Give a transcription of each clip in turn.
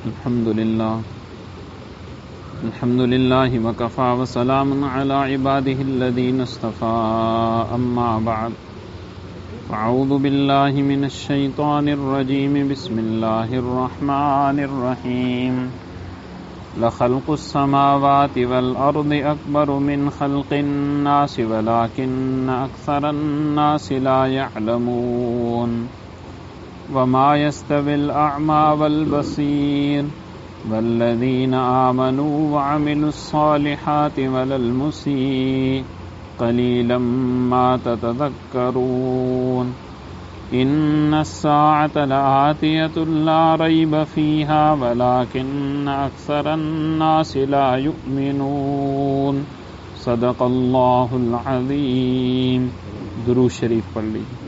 الحمد لله وكفى وسلام على عباده الذين اصطفى أما بعد أعوذ بالله من الشيطان الرجيم بسم الله الرحمن الرحيم لخلق السماوات والأرض أكبر من خلق الناس ولكن أكثر الناس لا يعلمون وما يستوي الأعمى والبصير والذين آمنوا وعملوا الصالحات ولا المسيء قليلا ما تتذكرون إن الساعة لآتية لا ريب فيها ولكن أكثر الناس لا يؤمنون صدق اللہ العظیم. درود شریف پڑھ لیجیے.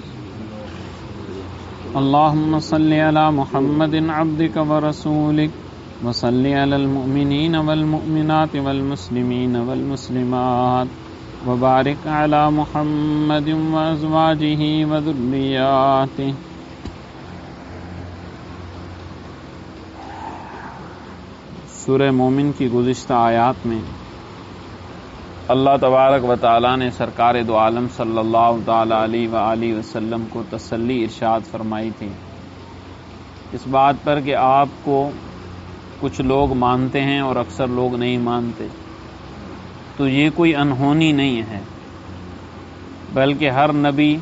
اللهم صل على محمد عبدك ورسولك وصل على المؤمنين والمؤمنات والمسلمين والمسلمات وبارك على محمد وأزواجه وذرياته. سورہ مومن کی گزشتہ آیات میں اللہ تبارک و تعالیٰ نے سرکار دو عالم صلی اللہ تعالی علیہ وآلہ وسلم کو تسلی ارشاد فرمائی تھی اس بات پر کہ آپ کو کچھ لوگ مانتے ہیں اور اکثر لوگ نہیں مانتے، تو یہ کوئی انہونی نہیں ہے، بلکہ ہر نبی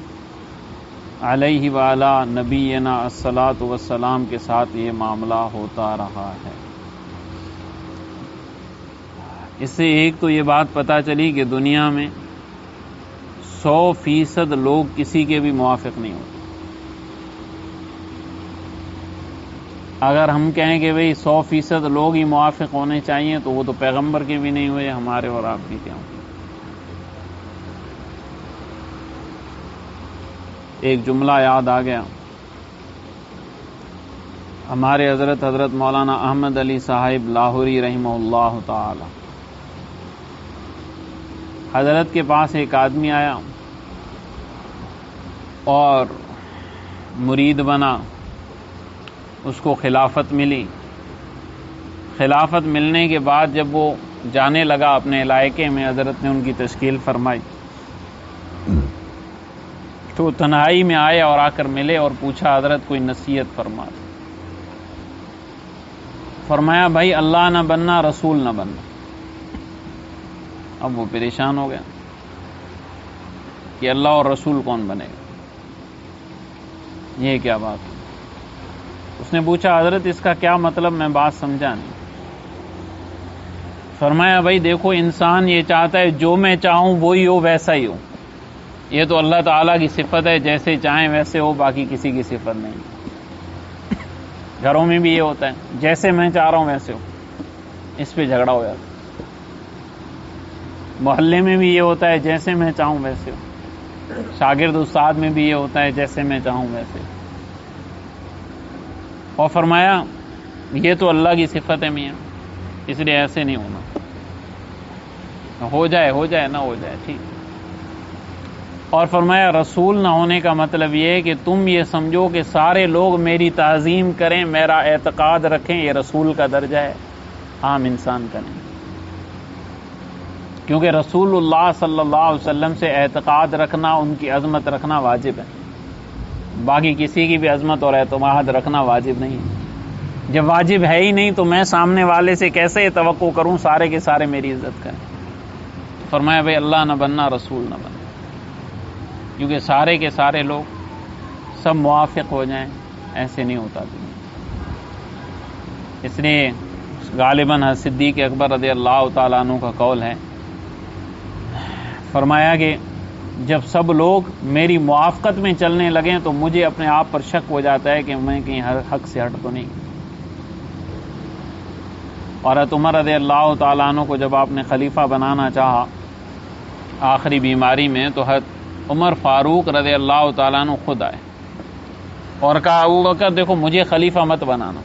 علیہ وعلا نبینا الصلاۃ والسلام کے ساتھ یہ معاملہ ہوتا رہا ہے. اس سے ایک تو یہ بات پتہ چلی کہ دنیا میں 100% لوگ کسی کے بھی موافق نہیں ہوتے. اگر ہم کہیں کہ بھئی 100% لوگ ہی موافق ہونے چاہیے تو وہ تو پیغمبر کے بھی نہیں ہوئے، ہمارے اور آپ کی کیا ہوں. ایک جملہ یاد آ گیا، ہمارے حضرت مولانا احمد علی صاحب لاہوری رحمہ اللہ تعالی، حضرت کے پاس ایک آدمی آیا اور مرید بنا، اس کو خلافت ملی. خلافت ملنے کے بعد جب وہ جانے لگا اپنے علاقے میں، حضرت نے ان کی تشکیل فرمائی تو تنہائی میں آئے اور آ کر ملے اور پوچھا حضرت کوئی نصیحت فرمایا بھائی اللہ نہ بننا، رسول نہ بننا. اب وہ پریشان ہو گیا کہ اللہ اور رسول کون بنے گا، یہ کیا بات ہے. اس نے پوچھا حضرت اس کا کیا مطلب، میں بات سمجھا نہیں. فرمایا بھائی دیکھو، انسان یہ چاہتا ہے جو میں چاہوں وہی ہو، ویسا ہی ہو. یہ تو اللہ تعالیٰ کی صفت ہے، جیسے چاہیں ویسے ہو، باقی کسی کی صفت نہیں. گھروں میں بھی یہ ہوتا ہے، جیسے میں چاہ رہا ہوں ویسے ہو، اس پہ جھگڑا ہو جاتا ہے. محلے میں بھی یہ ہوتا ہے، جیسے میں چاہوں ویسے ہو. شاگرد استاد میں بھی یہ ہوتا ہے، جیسے میں چاہوں ویسے. اور فرمایا یہ تو اللہ کی صفت ہے میاں، اس لیے ایسے نہیں ہونا. ہو جائے نہ ہو جائے ٹھیک. اور فرمایا رسول نہ ہونے کا مطلب یہ ہے کہ تم یہ سمجھو کہ سارے لوگ میری تعظیم کریں، میرا اعتقاد رکھیں، یہ رسول کا درجہ ہے، عام انسان کا نہیں. کیونکہ رسول اللہ صلی اللہ علیہ وسلم سے اعتقاد رکھنا، ان کی عظمت رکھنا واجب ہے. باقی کسی کی بھی عظمت اور اعتماد رکھنا واجب نہیں ہے. جب واجب ہے ہی نہیں تو میں سامنے والے سے کیسے یہ توقع کروں سارے کے سارے میری عزت کریں. فرمایا بھائی اللہ نہ بننا، رسول نہ بننا. کیونکہ سارے کے سارے لوگ سب موافق ہو جائیں ایسے نہیں ہوتا دنیا. اس لیے غالباً صدیق اکبر رضی اللہ تعالیٰ عنہ کا قول ہے، فرمایا کہ جب سب لوگ میری موافقت میں چلنے لگیں تو مجھے اپنے آپ پر شک ہو جاتا ہے کہ میں کہیں حق سے ہٹ تو نہیں. اور حضرت عمر رضی اللہ تعالیٰ عنہ کو جب آپ نے خلیفہ بنانا چاہا آخری بیماری میں، تو حضرت عمر فاروق رضی اللہ تعالیٰ عنہ خود آئے اور کہا ابوبکر دیکھو مجھے خلیفہ مت بنانا،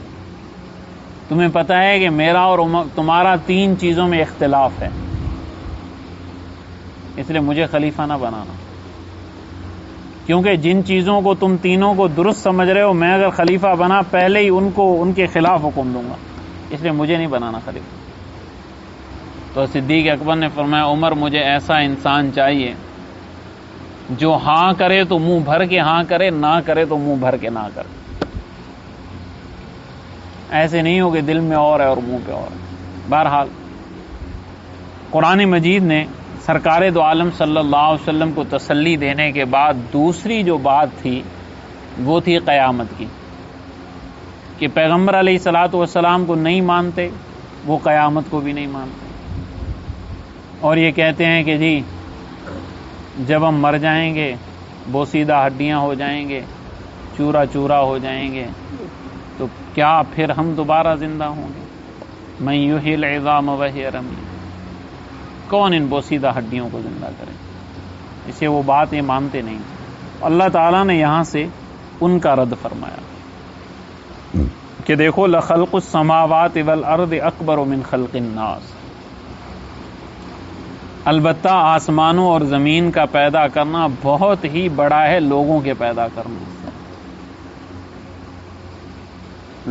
تمہیں پتہ ہے کہ میرا اور تمہارا 3 چیزوں میں اختلاف ہے، اس لیے مجھے خلیفہ نہ بنانا. کیونکہ جن چیزوں کو تم تینوں کو درست سمجھ رہے ہو، میں اگر خلیفہ بنا پہلے ہی ان کے خلاف حکم دوں گا. اس لیے مجھے نہیں بنانا خلیفہ۔ تو صدیق اکبر نے فرمایا عمر مجھے ایسا انسان چاہیے جو ہاں کرے تو منہ بھر کے ہاں کرے، نہ کرے تو منہ بھر کے نہ کرے۔ ایسے نہیں ہو کہ دل میں اور ہے اور منہ پہ اور ہے۔ بہرحال قرآن مجید نے سرکار دو عالم صلی اللہ علیہ وسلم کو تسلی دینے کے بعد دوسری جو بات تھی وہ تھی قیامت کی، کہ پیغمبر علیہ الصلوۃ والسلام کو نہیں مانتے، وہ قیامت کو بھی نہیں مانتے، اور یہ کہتے ہیں کہ جی جب ہم مر جائیں گے بوسیدہ ہڈیاں ہو جائیں گے، چورا چورا ہو جائیں گے، تو کیا پھر ہم دوبارہ زندہ ہوں گے؟ من یحیی العظام وہی رمیم، کون ان بوسیدہ ہڈیوں کو زندہ کرے؟ اسے وہ بات یہ مانتے نہیں۔ اللہ تعالیٰ نے یہاں سے ان کا رد فرمایا کہ دیکھو لخلق السماوات والارض اکبر من خلق الناس، البتہ آسمانوں اور زمین کا پیدا کرنا بہت ہی بڑا ہے لوگوں کے پیدا کرنے سے۔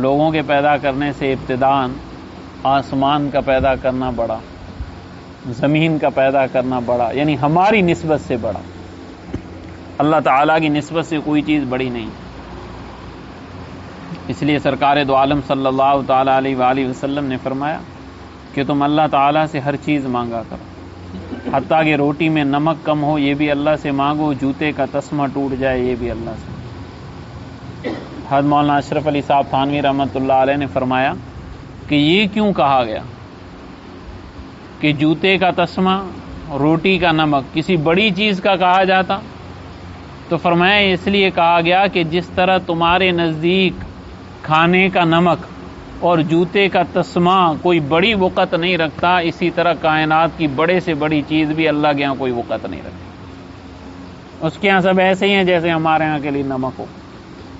لوگوں کے پیدا کرنے سے ابتداءً آسمان کا پیدا کرنا بڑا، زمین کا پیدا کرنا بڑا، یعنی ہماری نسبت سے بڑا، اللہ تعالیٰ کی نسبت سے کوئی چیز بڑی نہیں۔ اس لیے سرکار دو عالم صلی اللہ تعالیٰ علیہ وآلہ وسلم نے فرمایا کہ تم اللہ تعالیٰ سے ہر چیز مانگا کرو، حتیٰ کہ روٹی میں نمک کم ہو یہ بھی اللہ سے مانگو، جوتے کا تسمہ ٹوٹ جائے یہ بھی اللہ سے۔ حضرت مولانا اشرف علی صاحب تھانوی رحمۃ اللہ علیہ نے فرمایا کہ یہ کیوں کہا گیا کہ جوتے کا تسمہ، روٹی کا نمک کسی بڑی چیز کا کہا جاتا؟ تو فرمایا اس لیے کہا گیا کہ جس طرح تمہارے نزدیک کھانے کا نمک اور جوتے کا تسمہ کوئی بڑی وقت نہیں رکھتا، اسی طرح کائنات کی بڑے سے بڑی چیز بھی اللہ کے ہاں کوئی وقت نہیں رکھتی۔ اس کے ہاں سب ایسے ہی ہیں جیسے ہمارے ہاں کے لیے نمک ہو،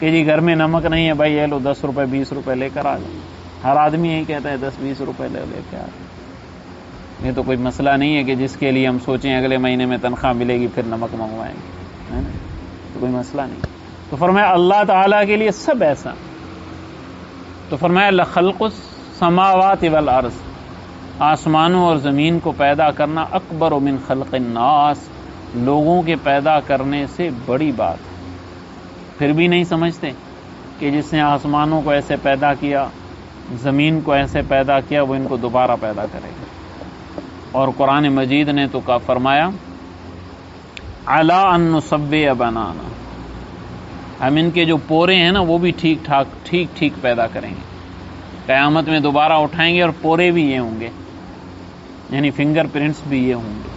کہ جی گھر میں نمک نہیں ہے بھائی یہ لو 10 روپے 20 روپے لے کر آ جاؤ۔ ہر آدمی یہی کہتا ہے 10-20 روپے لے کے آ جاؤ۔ یہ تو کوئی مسئلہ نہیں ہے کہ جس کے لیے ہم سوچیں اگلے مہینے میں تنخواہ ملے گی پھر نمک منگوائیں گے، ہے نا؟ تو کوئی مسئلہ نہیں۔ تو فرمایا اللہ تعالیٰ کے لیے سب ایسا۔ تو فرمایا لخلق السماوات والارض، آسمانوں اور زمین کو پیدا کرنا اکبر من خلق الناس، لوگوں کے پیدا کرنے سے بڑی بات۔ پھر بھی نہیں سمجھتے کہ جس نے آسمانوں کو ایسے پیدا کیا، زمین کو ایسے پیدا کیا، وہ ان کو دوبارہ پیدا کرے گا۔ اور قرآن مجید نے تو فرمایا علی ان نسوی بنانا، ہم ان کے جو پورے ہیں نا وہ بھی ٹھیک ٹھیک پیدا کریں گے، قیامت میں دوبارہ اٹھائیں گے، اور پورے بھی یہ ہوں گے، یعنی فنگر پرنٹس بھی یہ ہوں گے،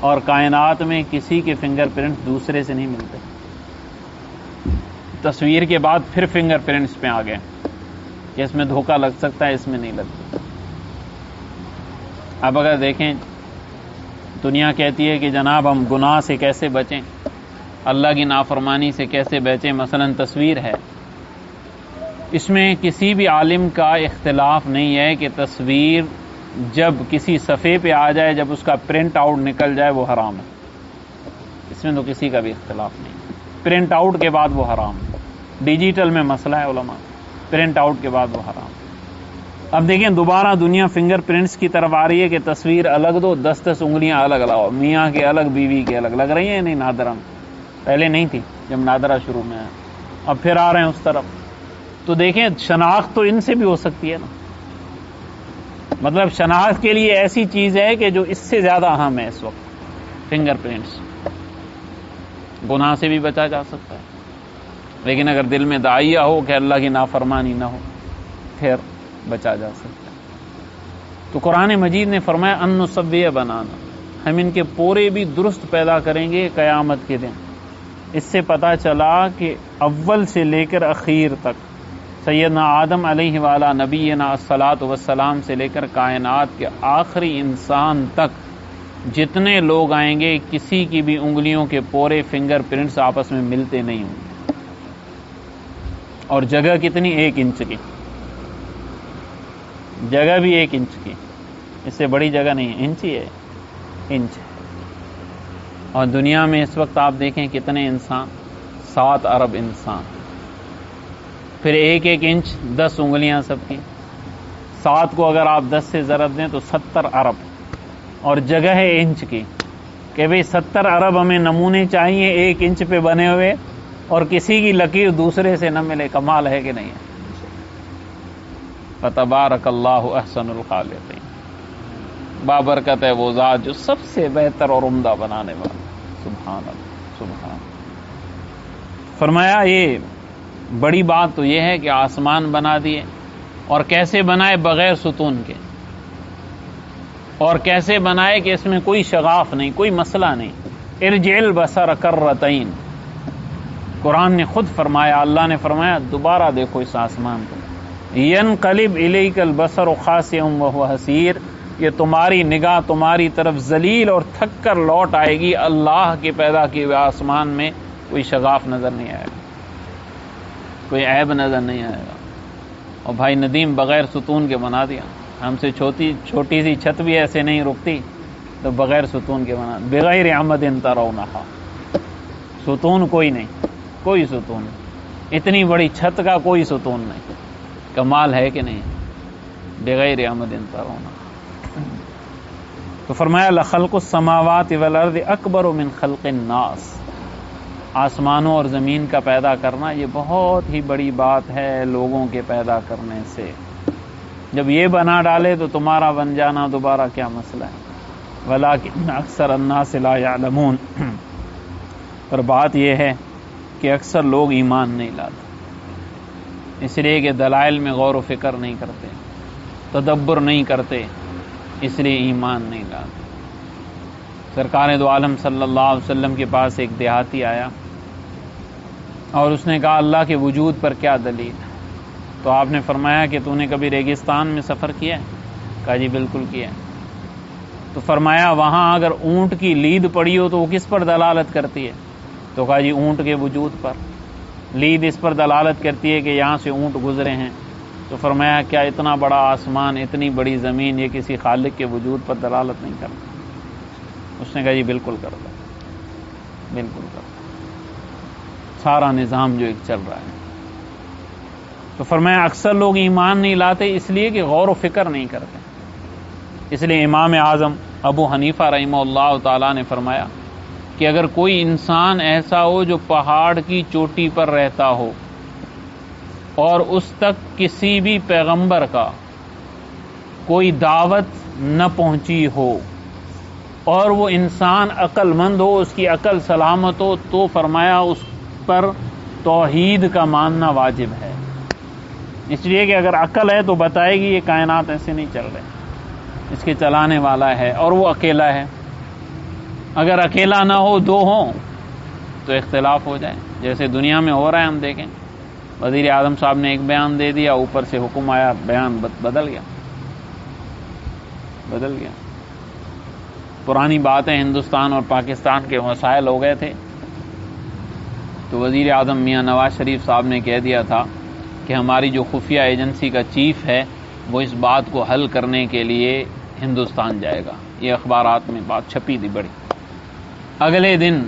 اور کائنات میں کسی کے فنگر پرنٹس دوسرے سے نہیں ملتے۔ تصویر کے بعد پھر فنگر پرنٹس پہ آ گئے کہ اس میں دھوکہ لگ سکتا ہے، اس میں نہیں لگتا۔ اب اگر دیکھیں دنیا کہتی ہے کہ جناب ہم گناہ سے کیسے بچیں، اللہ کی نافرمانی سے کیسے بچیں، مثلا تصویر ہے، اس میں کسی بھی عالم کا اختلاف نہیں ہے کہ تصویر جب کسی صفحے پہ آ جائے، جب اس کا پرنٹ آؤٹ نکل جائے وہ حرام ہے، اس میں تو کسی کا بھی اختلاف نہیں۔ پرنٹ آؤٹ کے بعد وہ حرام ہے، ڈیجیٹل میں مسئلہ ہے علماء، پرنٹ آؤٹ کے بعد وہ حرام ہے۔ اب دیکھیں دوبارہ دنیا فنگر پرنٹس کی طرف آ رہی ہے کہ تصویر الگ دو، 10 انگلیاں الگ لاؤ، میاں کے الگ بیوی کے الگ، لگ رہی ہیں نہیں نادرا، پہلے نہیں تھی جب نادرا شروع میں ہے، اب پھر آ رہے ہیں اس طرف۔ تو دیکھیں شناخت تو ان سے بھی ہو سکتی ہے نا، مطلب شناخت کے لیے ایسی چیز ہے کہ جو اس سے زیادہ اہم ہے اس وقت، فنگر پرنٹس۔ گناہ سے بھی بچا جا سکتا ہے، لیکن اگر دل میں داعیہ ہو کہ اللہ کی نافرمانی نہ ہو پھر بچا جا سکتا ہے۔ تو قرآن مجید نے فرمایا ان نسوی بنانا، ہم ان کے پورے بھی درست پیدا کریں گے قیامت کے دن۔ اس سے پتہ چلا کہ اول سے لے کر اخیر تک، سیدنا آدم علیہ وعلی نبینا الصلاۃ والسلام سے لے کر کائنات کے آخری انسان تک جتنے لوگ آئیں گے، کسی کی بھی انگلیوں کے پورے فنگر پرنٹس آپس میں ملتے نہیں ہوں گے۔ اور جگہ کتنی؟ 1 انچ کی جگہ، بھی 1 انچ کی، اس سے بڑی جگہ نہیں ہے، انچ ہی ہے، انچ۔ اور دنیا میں اس وقت آپ دیکھیں کتنے انسان، 7 ارب انسان، پھر 1 انچ 10 انگلیاں سب کی، 7 کو اگر آپ 10 سے ضرب دیں تو 70 ارب، اور جگہ ہے انچ کی کہ بھئی 70 ارب ہمیں نمونے چاہیے 1 انچ پہ بنے ہوئے، اور کسی کی لکیر دوسرے سے نہ ملے. کمال ہے کہ نہیں ہے؟ فتبارک اللہ احسن الخالقین. بابرکت ہے وہ ذات جو سب سے بہتر اور عمدہ بنانے والا. سبحان اللہ سبحان اللہ. فرمایا یہ بڑی بات تو یہ ہے کہ آسمان بنا دیے، اور کیسے بنائے؟ بغیر ستون کے. اور کیسے بنائے کہ اس میں کوئی شغاف نہیں، کوئی مسئلہ نہیں. ارجع البصر کرتین. قرآن نے خود فرمایا، اللہ نے فرمایا دوبارہ دیکھو اس آسمان کو. ینقلب الیک البصر خاسئا وهو حسیر. یہ تمہاری نگاہ تمہاری طرف ذلیل اور تھک کر لوٹ آئے گی. اللہ کے پیدا کیے ہوئے آسمان میں کوئی شغاف نظر نہیں آئے گا، کوئی عیب نظر نہیں آئے گا. اور بھائی ندیم بغیر ستون کے بنا دیا. ہم سے چھوٹی سی چھت بھی ایسے نہیں رکتی، تو بغیر ستون کے بنا. بغیر عمد ترونھا. ستون کوئی نہیں، کوئی ستون نہیں. اتنی بڑی چھت کا کوئی ستون نہیں. کمال ہے کہ نہیں؟ بغیر عمد ترونھا. تو فرمایا لخلق السماوات والارض اکبر من خلق الناس. آسمانوں اور زمین کا پیدا کرنا یہ بہت ہی بڑی بات ہے لوگوں کے پیدا کرنے سے. جب یہ بنا ڈالے تو تمہارا بن جانا دوبارہ کیا مسئلہ ہے؟ ولکن اکثر الناس لا یعلمون. پر بات یہ ہے کہ اکثر لوگ ایمان نہیں لاتے، اس لیے کہ دلائل میں غور و فکر نہیں کرتے، تدبر نہیں کرتے، اس لیے ایمان نہیں لاتے. سرکار دو عالم صلی اللہ علیہ وسلم کے پاس ایک دیہاتی آیا اور اس نے کہا اللہ کے وجود پر کیا دلیل ہے؟ تو آپ نے فرمایا کہ تو نے کبھی ریگستان میں سفر کیا ہے؟ کہا جی بالکل کیا ہے. تو فرمایا وہاں اگر اونٹ کی لید پڑی ہو تو وہ کس پر دلالت کرتی ہے؟ تو کہا جی اونٹ کے وجود پر. لید اس پر دلالت کرتی ہے کہ یہاں سے اونٹ گزرے ہیں. تو فرمایا کیا اتنا بڑا آسمان، اتنی بڑی زمین، یہ کسی خالق کے وجود پر دلالت نہیں کرتا؟ اس نے کہا جی بالکل کرتا، بالکل کرتا. سارا نظام جو ایک چل رہا ہے. تو فرمایا اکثر لوگ ایمان نہیں لاتے اس لیے کہ غور و فکر نہیں کرتے. اس لیے امام اعظم ابو حنیفہ رحمہ اللہ تعالیٰ نے فرمایا کہ اگر کوئی انسان ایسا ہو جو پہاڑ کی چوٹی پر رہتا ہو اور اس تک کسی بھی پیغمبر کا کوئی دعوت نہ پہنچی ہو، اور وہ انسان عقل مند ہو، اس کی عقل سلامت ہو، تو فرمایا اس پر توحید کا ماننا واجب ہے. اس لیے کہ اگر عقل ہے تو بتائے گی یہ کائنات ایسے نہیں چل رہے، اس کے چلانے والا ہے اور وہ اکیلا ہے. اگر اکیلا نہ ہو، دو ہوں تو اختلاف ہو جائے، جیسے دنیا میں ہو رہا ہے. ہم دیکھیں وزیر اعظم صاحب نے ایک بیان دے دیا، اوپر سے حکم آیا، بیان بدل گیا. پرانی باتیں ہندوستان اور پاکستان کے مسائل ہو گئے تھے، تو وزیر اعظم میاں نواز شریف صاحب نے کہہ دیا تھا کہ ہماری جو خفیہ ایجنسی کا چیف ہے وہ اس بات کو حل کرنے کے لیے ہندوستان جائے گا. یہ اخبارات میں بات چھپی تھی بڑی. اگلے دن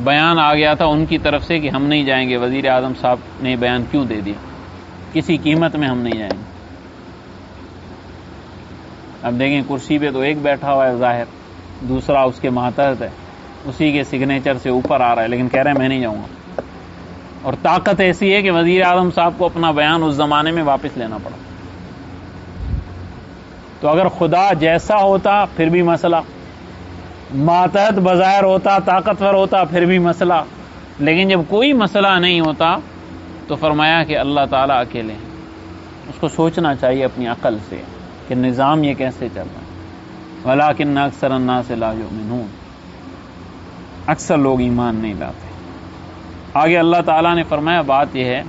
بیان آ گیا تھا ان کی طرف سے کہ ہم نہیں جائیں گے. وزیر اعظم صاحب نے بیان کیوں دے دیا؟ کسی قیمت میں ہم نہیں جائیں گے. اب دیکھیں کرسی پہ تو ایک بیٹھا ہوا ہے ظاہر، دوسرا اس کے ماتحت ہے، اسی کے سگنیچر سے اوپر آ رہا ہے، لیکن کہہ رہے ہیں میں نہیں جاؤں گا. اور طاقت ایسی ہے کہ وزیر اعظم صاحب کو اپنا بیان اس زمانے میں واپس لینا پڑا. تو اگر خدا جیسا ہوتا پھر بھی مسئلہ، ماتحت بظاہر ہوتا، طاقتور ہوتا پھر بھی مسئلہ، لیکن جب کوئی مسئلہ نہیں ہوتا تو فرمایا کہ اللہ تعالیٰ اکیلے ہیں. اس کو سوچنا چاہیے اپنی عقل سے کہ نظام یہ کیسے چل رہا ہے. وَلَٰكِنَّ أَكْثَرَ النَّاسِ لَا يُؤْمِنُونَ. اکثر لوگ ایمان نہیں لاتے. آگے اللہ تعالیٰ نے فرمایا بات یہ ہے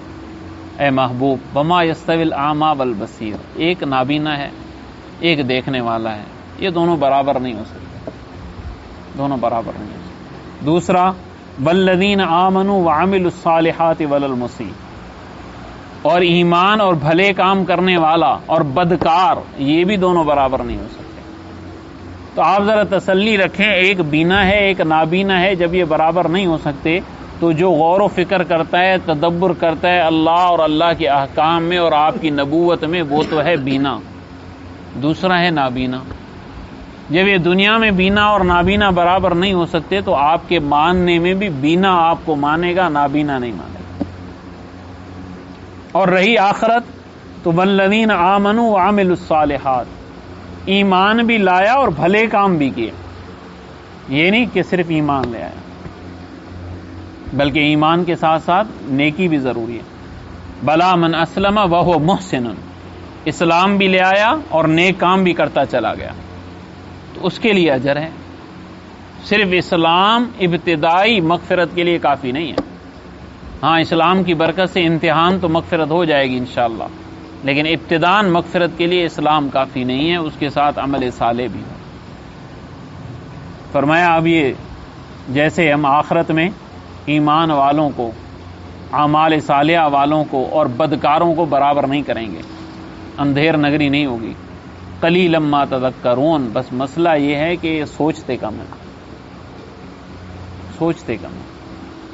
اے محبوب وَمَا يَسْتَوِي الْأَعْمَىٰ وَالْبَصِيرُ. ایک نابینا ہے، ایک دیکھنے والا ہے، یہ دونوں برابر نہیں ہو سکتے، دونوں برابر نہیں ہو سکتے. دوسرا وَالَّذِينَ آمَنُوا وَعَمِلُوا الصَّالِحَاتِ وَلَا الْمُسِيءُ. اور ایمان اور بھلے کام کرنے والا اور بدکار، یہ بھی دونوں برابر نہیں ہو سکتے. تو آپ ذرا تسلی رکھیں، ایک بینا ہے ایک نابینا ہے. جب یہ برابر نہیں ہو سکتے تو جو غور و فکر کرتا ہے، تدبر کرتا ہے اللہ اور اللہ کے احکام میں اور آپ کی نبوت میں، وہ تو ہے بینا. دوسرا ہے نابینا. جب یہ دنیا میں بینا اور نابینا برابر نہیں ہو سکتے تو آپ کے ماننے میں بھی بینا آپ کو مانے گا، نابینا نہیں مانے گا. اور رہی آخرت تو والذین آمنوا وعملوا الصالحات، ایمان بھی لایا اور بھلے کام بھی کیے. یہ نہیں کہ صرف ایمان لے آیا، بلکہ ایمان کے ساتھ ساتھ نیکی بھی ضروری ہے. بلا من اسلم وهو محسن، اسلام بھی لے آیا اور نیک کام بھی کرتا چلا گیا تو اس کے لیے اجر ہے. صرف اسلام ابتدائی مغفرت کے لیے کافی نہیں ہے. ہاں اسلام کی برکت سے امتحان تو مغفرت ہو جائے گی انشاءاللہ، لیکن ابتداءً مغفرت کے لیے اسلام کافی نہیں ہے، اس کے ساتھ عمل صالح بھی ہو. فرمایا اب یہ جیسے ہم آخرت میں ایمان والوں کو، اعمال صالحہ والوں کو اور بدکاروں کو برابر نہیں کریں گے، اندھیر نگری نہیں ہوگی. قلیلا ما تذکرون، بس مسئلہ یہ ہے کہ یہ سوچتے کم ہیں، سوچتے کم ہیں.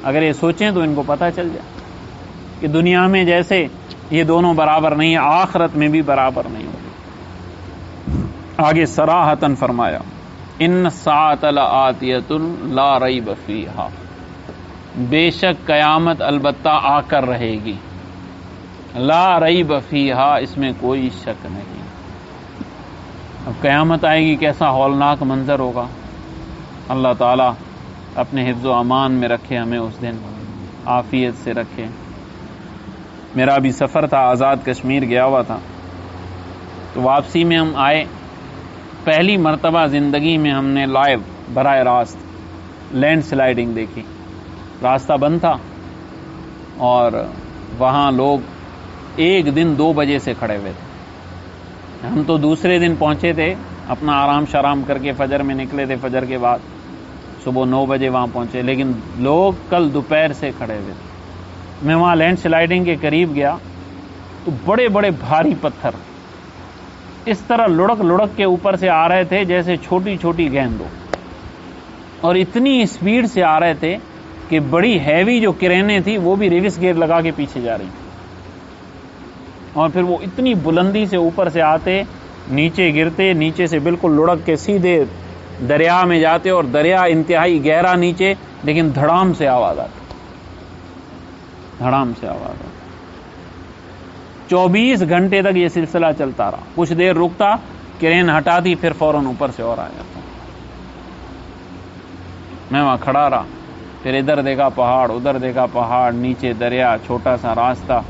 اگر یہ سوچیں تو ان کو پتہ چل جائے کہ دنیا میں جیسے یہ دونوں برابر نہیں ہیں، آخرت میں بھی برابر نہیں ہوگی. آگے صراحتاً فرمایا ان الساعۃ لآتیۃ لا ریب فیہا، بے شک قیامت البتہ آ کر رہے گی. لا ریب فیہا، اس میں کوئی شک نہیں. اب قیامت آئے گی، کیسا ہولناک منظر ہوگا. اللہ تعالیٰ اپنے حفظ و امان میں رکھے ہمیں، اس دن عافیت سے رکھے. میرا بھی سفر تھا، آزاد کشمیر گیا ہوا تھا، تو واپسی میں ہم آئے. پہلی مرتبہ زندگی میں ہم نے لائیو براہ راست لینڈ سلائیڈنگ دیکھی. راستہ بند تھا اور وہاں لوگ 1 دن 2 بجے سے کھڑے ہوئے تھے. ہم تو دوسرے دن پہنچے تھے، اپنا آرام شرام کر کے فجر میں نکلے تھے، فجر کے بعد صبح 9 بجے وہاں پہنچے، لیکن لوگ کل دوپہر سے کھڑے ہوئے تھے. میں وہاں لینڈ سلائیڈنگ کے قریب گیا تو بڑے بڑے بھاری پتھر اس طرح لڑک لڑک کے اوپر سے آ رہے تھے جیسے چھوٹی چھوٹی گیند ہو، اور اتنی اسپیڈ سے آ رہے تھے کہ بڑی ہیوی جو کرینیں تھی وہ بھی ریورس گیئر لگا کے پیچھے جا رہی، اور پھر وہ اتنی بلندی سے اوپر سے آتے، نیچے گرتے، نیچے سے بالکل لڑک کے سیدھے دریا میں جاتے، اور دریا انتہائی گہرا نیچے، لیکن دھڑام سے آواز آتی، دھڑام سے آواز آتی. 24 گھنٹے تک یہ سلسلہ چلتا رہا. کچھ دیر رکتا، کرین ہٹاتی، پھر فوراً اوپر سے اور آ جاتا. میں وہاں کھڑا رہا، پھر ادھر دیکھا پہاڑ، ادھر دیکھا پہاڑ، نیچے دریا، چھوٹا سا راستہ.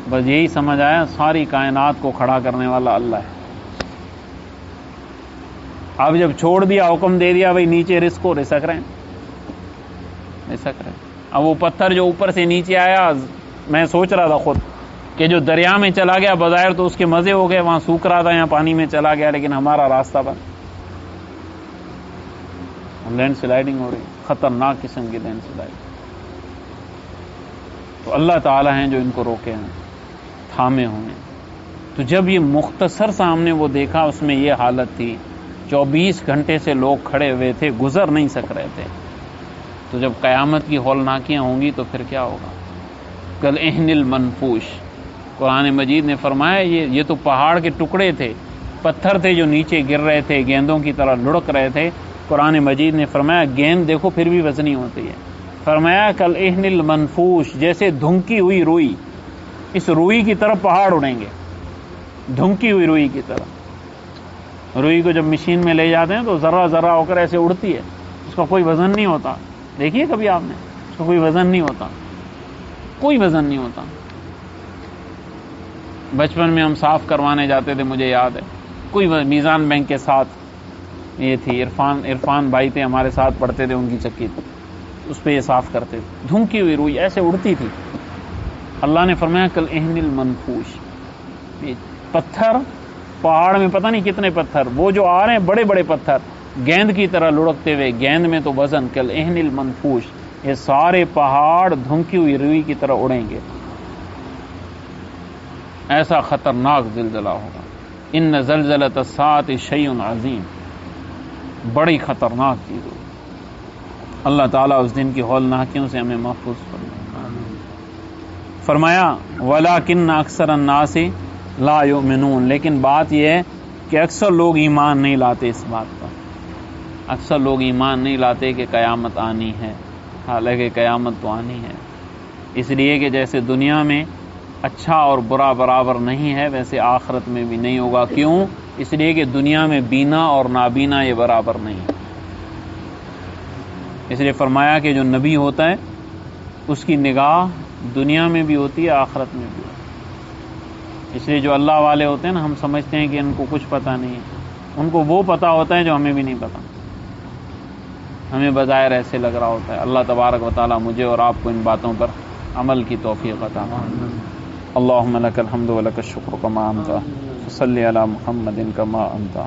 بس یہی سمجھ آیا ساری کائنات کو کھڑا کرنے والا اللہ ہے. اب جب چھوڑ دیا، حکم دے دیا بھائی نیچے رسکو، رسک رہے ہیں، رسک رہے ہیں. اب وہ پتھر جو اوپر سے نیچے آیا، میں سوچ رہا تھا خود کہ جو دریا میں چلا گیا بظاہر تو اس کے مزے ہو گئے، وہاں سوکھ رہا تھا، یہاں پانی میں چلا گیا، لیکن ہمارا راستہ بند. لینڈ سلائیڈنگ ہو رہی، خطرناک قسم کی لینڈ سلائیڈنگ. تو اللہ تعالیٰ ہیں جو ان کو روکے ہیں، تھامے ہوئے. تو جب یہ مختصر سا ہم نے وہ دیکھا، اس میں یہ حالت تھی، 24 گھنٹے سے لوگ کھڑے ہوئے تھے، گزر نہیں سک رہے تھے. تو جب قیامت کی ہولناکیاں ہوں گی تو پھر کیا ہوگا. کل اہن المنفوش، قرآن مجید نے فرمایا یہ تو پہاڑ کے ٹکڑے تھے، پتھر تھے جو نیچے گر رہے تھے، گیندوں کی طرح لڑک رہے تھے. قرآن مجید نے فرمایا گیند دیکھو پھر بھی وزنی ہوتی ہے. فرمایا کل اہن المنفوش، جیسے دھنکی ہوئی روئی، اس روئی کی طرف پہاڑ اڑیں گے، دھنکی ہوئی روئی کی طرح. روئی کو جب مشین میں لے جاتے ہیں تو ذرہ ذرہ ہو کر ایسے اڑتی ہے، اس کا کوئی وزن نہیں ہوتا. دیکھیے کبھی آپ نے، اس کا کوئی وزن نہیں ہوتا، کوئی وزن نہیں ہوتا. بچپن میں ہم صاف کروانے جاتے تھے، مجھے یاد ہے، کوئی میزان بینک کے ساتھ یہ تھی، عرفان بھائی تھے ہمارے ساتھ پڑھتے تھے، ان کی چکی تھی، اس پہ یہ صاف کرتے تھے. دھنکی ہوئی روئی ایسے اڑتی تھی. اللہ نے فرمایا کل اہن المنفوش، پتھر پہاڑ میں پتہ نہیں کتنے پتھر، وہ جو آ رہے ہیں بڑے بڑے پتھر گیند کی طرح لڑکتے ہوئے، گیند میں تو وزن، کل اہن المنفوش، یہ سارے پہاڑ دھنکی ہوئی روئی کی طرح اڑیں گے. ایسا خطرناک زلزلہ ہوگا. ان زلزلۃ الساعۃ شیء عظیم، بڑی خطرناک چیز ہوگی. اللہ تعالیٰ اس دن کی ہولناکیوں سے ہمیں محفوظ فرمائے. فرمایا وَلَٰكِنَّ أَكْثَرَ النَّاسِ لَا يُؤْمِنُونَ، لیکن بات یہ ہے کہ اکثر لوگ ایمان نہیں لاتے اس بات پر، اکثر لوگ ایمان نہیں لاتے کہ قیامت آنی ہے، حالانکہ قیامت تو آنی ہے، اس لیے کہ جیسے دنیا میں اچھا اور برا برابر نہیں ہے ویسے آخرت میں بھی نہیں ہوگا۔ کیوں؟ اس لیے کہ دنیا میں بینا اور نابینا یہ برابر نہیں ہے۔ اس لیے فرمایا کہ جو نبی ہوتا ہے اس کی نگاہ دنیا میں بھی ہوتی ہے، آخرت میں بھی ہوتی ہے۔ اس لیے جو اللہ والے ہوتے ہیں نا، ہم سمجھتے ہیں کہ ان کو کچھ پتہ نہیں ہے، ان کو وہ پتہ ہوتا ہے جو ہمیں بھی نہیں پتہ، ہمیں بظاہر ایسے لگ رہا ہوتا ہے۔ اللہ تبارک و تعالی مجھے اور آپ کو ان باتوں پر عمل کی توفیق عطا فرمائے۔ اللہم لک الحمد و لک الشکر کما انت، صلی علی محمد کما انت،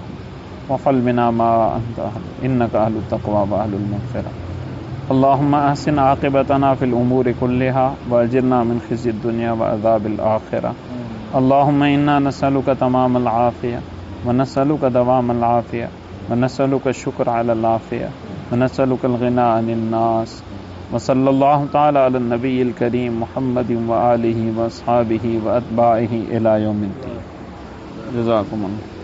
وفل بنا ما انت انک اہل التقوی و اہل المغفرہ۔ اللہم احسن عاقبتنا فی الامور کلہا واجرنا من خزی الدنیا وعذاب الآخرہ۔ اللہم انا نسألک تمام العافیہ ونسألک دوام العافیہ ونسألک الشکر علی العافیہ ونسألک الغنی عن الناس۔ وصلی اللہ تعالی علی النبی الکریم محمد وآلہ واصحابہ واتباعہ الی یوم الدین۔ جزاکم اللہ۔